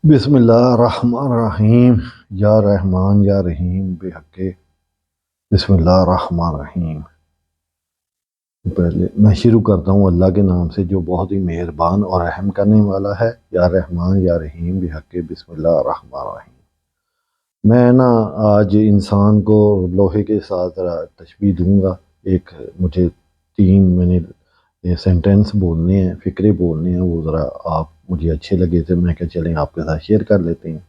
بسم اللہ الرحمن الرحیم یا رحمان یا رحیم بحق بسم اللہ الرحمن الرحیم۔ پہلے میں شروع کرتا ہوں اللہ کے نام سے جو بہت ہی مہربان اور رحم کرنے والا ہے۔ یا رحمان یا رحیم بحق بسم اللہ الرحمن الرحیم۔ میں آج انسان کو لوہے کے ساتھ ذرا تشبیہ دوں گا۔ ایک مجھے میں نے سینٹینس بولنے ہیں، فقرے بولنے ہیں، وہ ذرا آپ مجھے اچھے لگے تھے، میں کہ چلیں آپ کے ساتھ شیئر کر لیتے ہیں،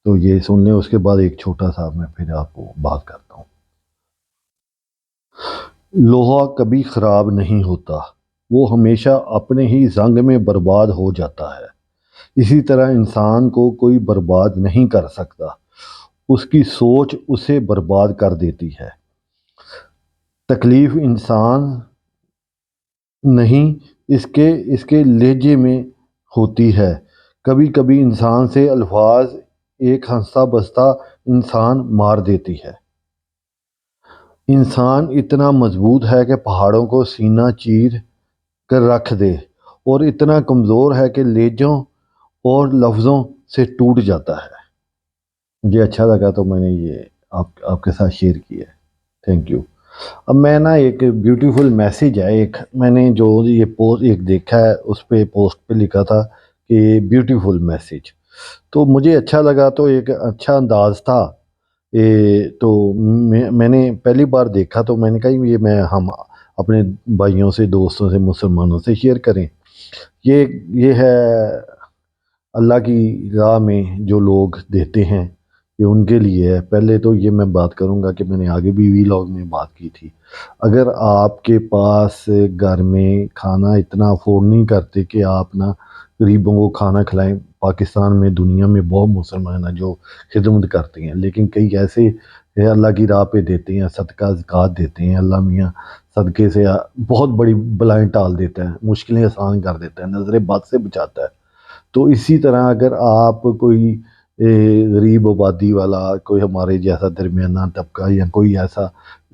تو یہ سن لیں۔ اس کے بعد ایک چھوٹا سا میں پھر آپ کو بات کرتا ہوں۔ لوہا کبھی خراب نہیں ہوتا، وہ ہمیشہ اپنے ہی زنگ میں برباد ہو جاتا ہے۔ اسی طرح انسان کو کوئی برباد نہیں کر سکتا، اس کی سوچ اسے برباد کر دیتی ہے۔ تکلیف انسان نہیں، اس کے لہجے میں ہوتی ہے۔ کبھی کبھی انسان سے الفاظ ایک ہنستا بستا انسان مار دیتی ہے۔ انسان اتنا مضبوط ہے کہ پہاڑوں کو سینہ چیر کر رکھ دے، اور اتنا کمزور ہے کہ لہجوں اور لفظوں سے ٹوٹ جاتا ہے۔ مجھے اچھا لگا تو میں نے یہ آپ کے ساتھ شیئر کیا ہے۔ Thank you. اب میں ایک بیوٹیفل میسیج ہے، ایک میں نے جو یہ پوسٹ ایک دیکھا ہے، اس پہ پوسٹ پہ لکھا تھا کہ بیوٹیفل میسیج، تو مجھے اچھا لگا، تو ایک اچھا انداز تھا۔ تو میں نے پہلی بار دیکھا تو میں نے کہا یہ ہم اپنے بھائیوں سے، دوستوں سے، مسلمانوں سے شیئر کریں۔ یہ ہے اللہ کی راہ میں جو لوگ دیتے ہیں، یہ ان کے لیے ہے۔ پہلے تو یہ میں بات کروں گا کہ میں نے آگے بھی ویلاگ میں بات کی تھی، اگر آپ کے پاس گھر میں کھانا اتنا افورڈ نہیں کرتے کہ آپ غریبوں کو کھانا کھلائیں، پاکستان میں، دنیا میں بہت مسلمان ہیں جو خدمت کرتے ہیں، لیکن کئی ایسے اللہ کی راہ پہ دیتے ہیں، صدقہ زکوٰۃ دیتے ہیں، اللہ میاں صدقے سے بہت بڑی بلائیں ٹال دیتا ہے، مشکلیں آسان کر دیتا ہے، نظر بد سے بچاتا ہے۔ تو اسی طرح اگر آپ کوئی غریب آبادی والا، کوئی ہمارے جیسا درمیانہ طبقہ، یا کوئی ایسا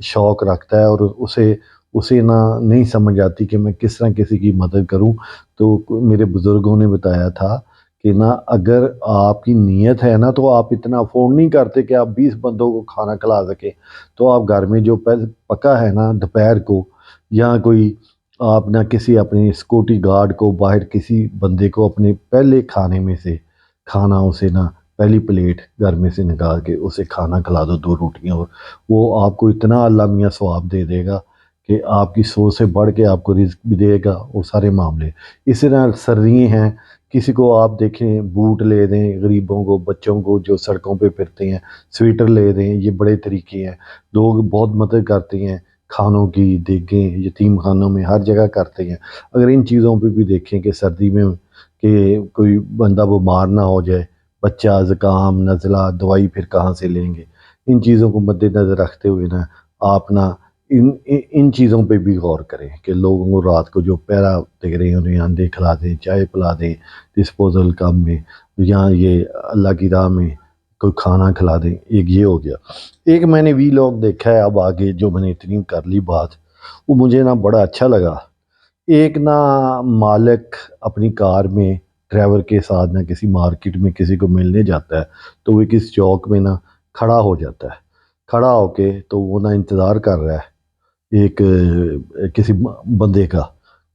شوق رکھتا ہے اور اسے نہیں سمجھ آتی کہ میں کس طرح کسی کی مدد کروں، تو میرے بزرگوں نے بتایا تھا کہ اگر آپ کی نیت ہے تو آپ اتنا افورڈ نہیں کرتے کہ آپ 20 بندوں کو کھانا کھلا سکیں، تو آپ گھر میں جو پکا ہے دوپہر کو، یا کوئی آپ کسی اپنے سیکورٹی گارڈ کو، باہر کسی بندے کو اپنے پہلے کھانے میں سے کھانا، اسے پہلی پلیٹ گھر میں سے نکال کے اسے کھانا کھلا دو، 2 روٹیاں، اور وہ آپ کو اتنا اللہ میاں ثواب دے دے گا کہ آپ کی سوچ سے بڑھ کے آپ کو رزق بھی دے گا، وہ سارے معاملے۔ اس طرح سردیاں ہیں، کسی کو آپ دیکھیں بوٹ لے دیں، غریبوں کو، بچوں کو جو سڑکوں پہ پھرتے ہیں سویٹر لے دیں، یہ بڑے طریقے ہیں۔ لوگ بہت مدد کرتے ہیں، کھانوں کی دیگیں یتیم خانوں میں ہر جگہ کرتے ہیں۔ اگر ان چیزوں پہ بھی دیکھیں کہ سردی میں کہ کوئی بندہ بیمار نہ ہو جائے، بچہ زکام، نزلہ، دوائی پھر کہاں سے لیں گے، ان چیزوں کو مد نظر رکھتے ہوئے آپ ان چیزوں پہ بھی غور کریں کہ لوگوں کو رات کو جو پہرا دے رہے ہیں انہیں انڈے کھلا دیں، چائے پلا دیں ڈسپوزل کپ میں، یا یہ اللہ کی راہ میں کوئی کھانا کھلا دیں۔ ایک یہ ہو گیا۔ ایک میں نے ویلاگ دیکھا ہے، اب آگے جو میں نے اتنی کر لی بات، وہ مجھے بڑا اچھا لگا۔ ایک مالک اپنی کار میں ڈرائیور کے ساتھ کسی مارکیٹ میں کسی کو ملنے جاتا ہے، تو وہ کس چوک میں کھڑا ہو جاتا ہے، کھڑا ہو کے تو وہ انتظار کر رہا ہے ایک کسی بندے کا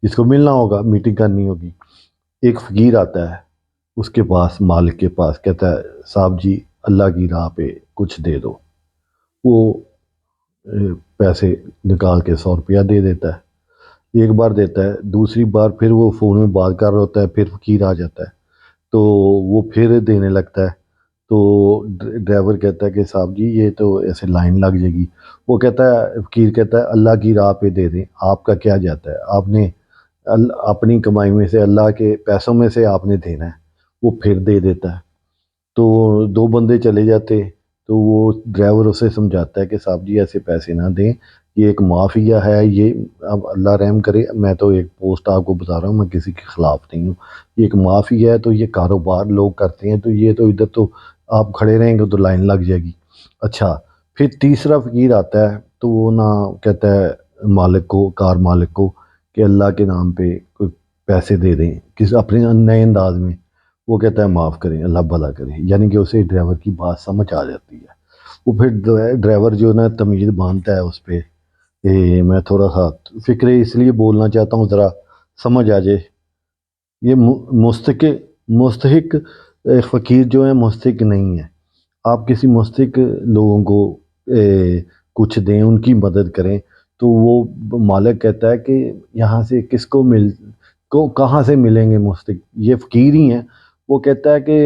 جس کو ملنا ہوگا، میٹنگ کرنی ہوگی۔ ایک فقیر آتا ہے اس کے پاس، مالک کے پاس، کہتا ہے صاحب جی اللہ کی راہ پہ کچھ دے دو۔ وہ پیسے نکال کے 100 روپیہ دے دیتا ہے، ایک بار دیتا ہے، دوسری بار پھر وہ فون میں بات کر رہا ہوتا ہے، پھر فقیر آ جاتا ہے تو وہ پھر دینے لگتا ہے، تو ڈرائیور کہتا ہے کہ صاحب جی یہ تو ایسے لائن لگ جائے گی۔ وہ کہتا ہے، فقیر کہتا ہے اللہ کی راہ پہ دے دیں، آپ کا کیا جاتا ہے، آپ نے اپنی کمائی میں سے، اللہ کے پیسوں میں سے آپ نے دینا ہے۔ وہ پھر دے دیتا ہے، تو 2 بندے چلے جاتے، تو وہ ڈرائیور اسے سمجھاتا ہے کہ صاحب جی ایسے پیسے نہ دیں، یہ ایک مافیا ہے، یہ اب اللہ رحم کرے، میں تو ایک پوسٹ آپ کو بتا رہا ہوں، میں کسی کے خلاف نہیں ہوں، یہ ایک مافیا ہے، تو یہ کاروبار لوگ کرتے ہیں، تو یہ تو ادھر تو آپ کھڑے رہیں گے تو لائن لگ جائے گی۔ اچھا، پھر تیسرا فقیر آتا ہے، تو وہ کہتا ہے مالک کو، کار مالک کو، کہ اللہ کے نام پہ کوئی پیسے دے دیں، اپنے نئے انداز میں۔ وہ کہتا ہے معاف کریں اللہ بھلا کرے، یعنی کہ اسے ڈرائیور کی بات سمجھ آ جاتی ہے۔ وہ پھر ڈرائیور جو ہے نا تمیز باندھتا ہے اس پہ کہ میں تھوڑا سا فکرے اس لیے بولنا چاہتا ہوں ذرا سمجھ آ جائے۔ یہ مستحق فقیر جو ہے مستحق نہیں ہے۔ آپ کسی مستحق لوگوں کو کچھ دیں، ان کی مدد کریں، تو وہ مالک کہتا ہے کہ یہاں سے کس کو کہاں سے ملیں گے مستحق، یہ فقیر ہی ہیں۔ وہ کہتا ہے کہ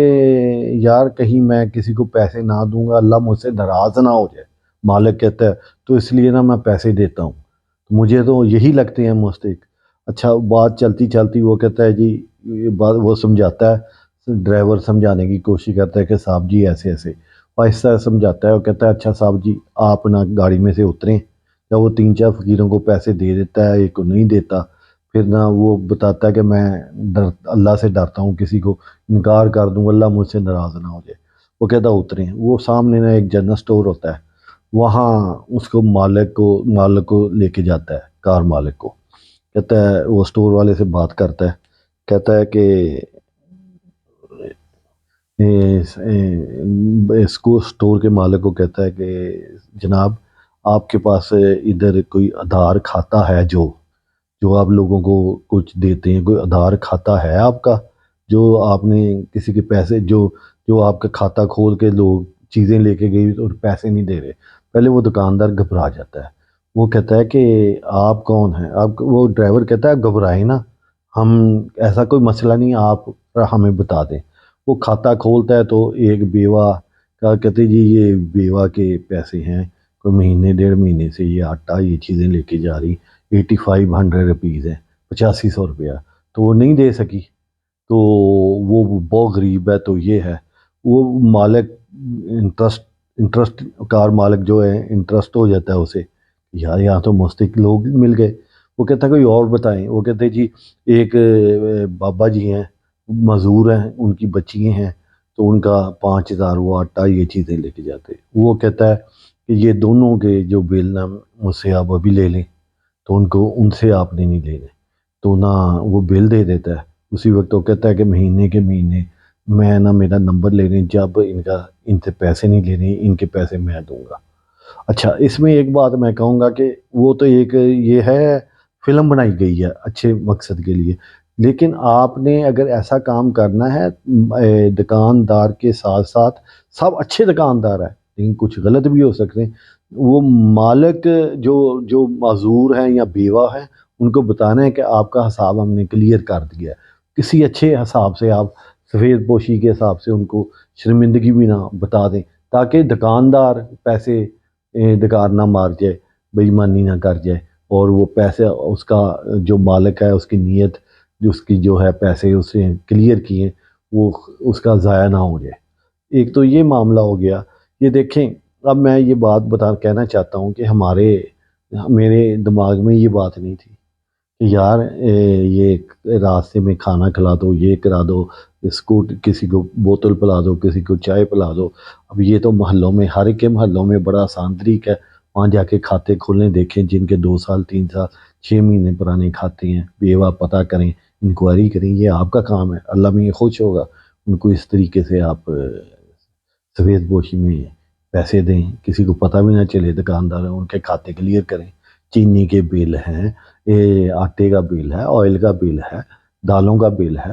یار کہیں میں کسی کو پیسے نہ دوں گا اللہ مجھ سے ناراض نہ ہو جائے۔ مالک کہتا ہے تو اس لیے نا میں پیسے دیتا ہوں، مجھے تو یہی لگتے ہیں مستحق۔ اچھا بات چلتی چلتی وہ کہتا ہے جی، یہ بات وہ سمجھاتا ہے، ڈرائیور سمجھانے کی کوشش کرتا ہے کہ صاحب جی ایسے ایسے، آہستہ سمجھاتا ہے۔ وہ کہتا ہے اچھا صاحب جی آپ نا گاڑی میں سے اتریں۔ جب وہ 3 4 فقیروں کو پیسے دے دیتا ہے، ایک کو نہیں دیتا، پھر نہ وہ بتاتا ہے کہ میں اللہ سے ڈرتا ہوں، کسی کو انکار کر دوں اللہ مجھ سے ناراض نہ ہو جائے۔ وہ کہتا ہے اتریں۔ وہ سامنے نا ایک جنرل سٹور ہوتا ہے، وہاں اس کو مالک کو لے کے جاتا ہے، کار مالک کو کہتا ہے، وہ سٹور والے سے بات کرتا ہے، کہتا ہے کہ اس کو سٹور کے مالک کو کہتا ہے کہ جناب آپ کے پاس ادھر کوئی آدھار کھاتا ہے جو آپ لوگوں کو کچھ دیتے ہیں، کوئی آدھار کھاتا ہے آپ کا، جو آپ نے کسی کے پیسے جو آپ کا کھاتا کھول کے لوگ چیزیں لے کے گئی اور پیسے نہیں دے رہے۔ پہلے وہ دکاندار گھبرا جاتا ہے، وہ کہتا ہے کہ آپ کون ہیں؟ وہ ڈرائیور کہتا ہے گھبرائیں نا، ہم ایسا کوئی مسئلہ نہیں، آپ ہمیں بتا دیں۔ وہ کھاتا کھولتا ہے تو ایک بیوہ کا کہتے جی یہ بیوہ کے پیسے ہیں، کوئی مہینے 1.5 مہینے سے یہ آٹا یہ چیزیں لے کے جا رہی، 8500 روپیز ہیں، 8500 روپیہ، تو وہ نہیں دے سکی، تو وہ بہت غریب ہے، تو یہ ہے۔ وہ مالک انٹرسٹ کار مالک جو ہے انٹرسٹ ہو جاتا ہے اسے، یار یہاں تو مستحق لوگ مل گئے۔ وہ کہتا ہے کوئی اور بتائیں۔ وہ کہتے ہیں جی ایک بابا جی ہیں، معذور ہیں، ان کی بچیاں ہیں، تو ان کا 5000 وہ آٹا یہ چیزیں لے کے جاتے۔ وہ کہتا ہے کہ یہ دونوں کے جو بل نا مجھ سے آپ ابھی لے لیں، تو ان سے آپ نے نہیں لینے، تو نہ وہ بل دے دیتا ہے اسی وقت۔ وہ کہتا ہے کہ مہینے کے مہینے میں نا میرا نمبر لے لیں، جب ان سے پیسے نہیں لینے، ان کے پیسے میں دوں گا۔ اچھا اس میں ایک بات میں کہوں گا کہ وہ تو ایک یہ ہے فلم بنائی گئی ہے اچھے مقصد کے لیے، لیکن آپ نے اگر ایسا کام کرنا ہے، دکاندار کے ساتھ ساتھ سب اچھے دکاندار ہیں لیکن کچھ غلط بھی ہو سکتے ہیں، وہ مالک جو معذور ہیں یا بیوہ ہیں ان کو بتانا ہے کہ آپ کا حساب ہم نے کلیئر کر دیا ہے، کسی اچھے حساب سے آپ سفید پوشی کے حساب سے ان کو شرمندگی بھی نہ بتا دیں، تاکہ دکاندار پیسے دکار نہ مار جائے، بے ایمانی نہ کر جائے، اور وہ پیسے اس کا جو مالک ہے اس کی نیت جو اس کی جو ہے پیسے اسے کلیئر کیے وہ اس کا ضائع نہ ہو جائے۔ ایک تو یہ معاملہ ہو گیا۔ یہ دیکھیں اب میں یہ بات کہنا چاہتا ہوں کہ میرے دماغ میں یہ بات نہیں تھی کہ یار یہ راستے میں کھانا کھلا دو، یہ کرا دو، اس کو کسی کو بوتل پلا دو، کسی کو چائے پلا دو۔ اب یہ تو محلوں میں ہر ایک کے محلوں میں بڑا آسان طریقہ ہے، وہاں جا کے کھاتے کھولیں، دیکھیں جن کے 2 سال 3 سال 6 مہینے پرانے کھاتے ہیں، بیوہ پتہ کریں، انکوائری کریں، یہ آپ کا کام ہے، اللہ میں یہ خوش ہوگا۔ ان کو اس طریقے سے آپ سفید پوشی میں پیسے دیں، کسی کو پتہ بھی نہ چلے، دکاندار ان کے کھاتے کلیئر کریں، چینی کے بل ہیں، آٹے کا بل ہے، آئل کا بل ہے، دالوں کا بل ہے۔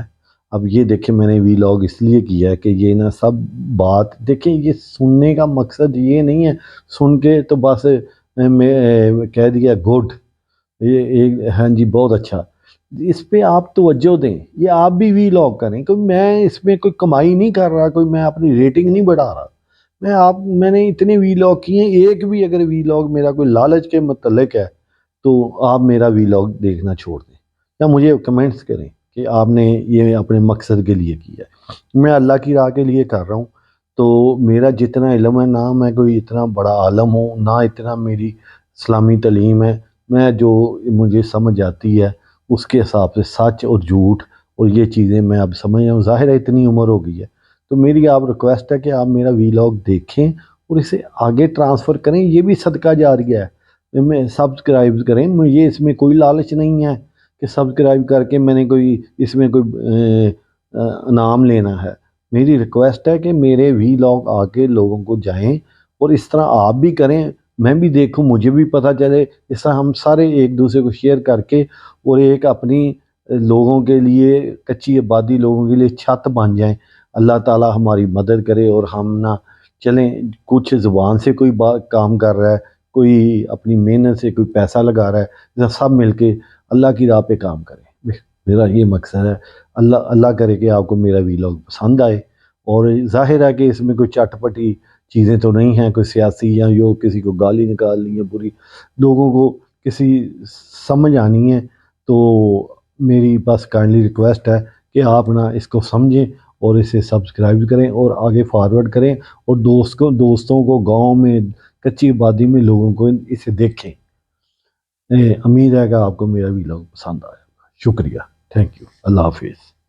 اب یہ دیکھیں میں نے وی لاگ اس لیے کیا ہے کہ یہ نا سب بات دیکھیں، یہ سننے کا مقصد یہ نہیں ہے سن کے تو بس میں کہہ دیا گڈ، یہ ایک ہاں جی بہت اچھا، اس پہ آپ توجہ دیں، یہ آپ بھی وی لاگ کریں، کوئی میں اس میں کوئی کمائی نہیں کر رہا، کوئی میں اپنی ریٹنگ نہیں بڑھا رہا، میں نے اتنے وی لاگ کیے ہیں، ایک بھی اگر وی لاگ میرا کوئی لالچ کے متعلق ہے تو آپ میرا وی لاگ دیکھنا چھوڑ دیں یا مجھے کمنٹس کریں کہ آپ نے یہ اپنے مقصد کے لیے کیا ہے۔ میں اللہ کی راہ کے لیے کر رہا ہوں، تو میرا جتنا علم ہے، نہ میں کوئی اتنا بڑا عالم ہوں، نہ اتنا میری اسلامی تعلیم ہے، میں جو مجھے سمجھ آتی ہے اس کے حساب سے سچ اور جھوٹ اور یہ چیزیں میں اب سمجھ رہا ہوں، ظاہر ہے اتنی عمر ہو گئی ہے، تو میری آپ ریکویسٹ ہے کہ آپ میرا وی لاگ دیکھیں اور اسے آگے ٹرانسفر کریں، یہ بھی صدقہ جاریہ ہے، میں سبسکرائب کریں، یہ اس میں کوئی لالچ نہیں ہے کہ سبسکرائب کر کے میں نے کوئی اس میں کوئی انعام لینا ہے۔ میری ریکویسٹ ہے کہ میرے وی لاگ آ کے لوگوں کو جائیں اور اس طرح آپ بھی کریں، میں بھی دیکھوں، مجھے بھی پتہ چلے، اس طرح ہم سارے ایک دوسرے کو شیئر کر کے اور ایک اپنی لوگوں کے لیے، کچی آبادی لوگوں کے لیے چھت بن جائیں۔ اللہ تعالی ہماری مدد کرے اور ہم نہ چلیں، کچھ زبان سے کوئی کام کر رہا ہے، کوئی اپنی محنت سے کوئی پیسہ لگا رہا ہے، سب مل کے اللہ کی راہ پہ کام کریں۔ میرا یہ مقصد ہے۔ اللہ کرے کہ آپ کو میرا ویلاگ پسند آئے، اور ظاہر ہے کہ اس میں کوئی چٹ پٹی چیزیں تو نہیں ہیں، کوئی سیاسی یا یو کسی کو گالی نکالنی ہے بری، لوگوں کو کسی سمجھ آنی ہے، تو میری بس کائنڈلی ریکویسٹ ہے کہ آپ نا اس کو سمجھیں اور اسے سبسکرائب کریں اور آگے فارورڈ کریں، اور دوستوں کو گاؤں میں، کچی آبادی میں لوگوں کو اسے دیکھیں۔ امید ہے کہ آپ کو میرا ویلاگ پسند آیا۔ شکریہ، تھینک یو، اللہ حافظ۔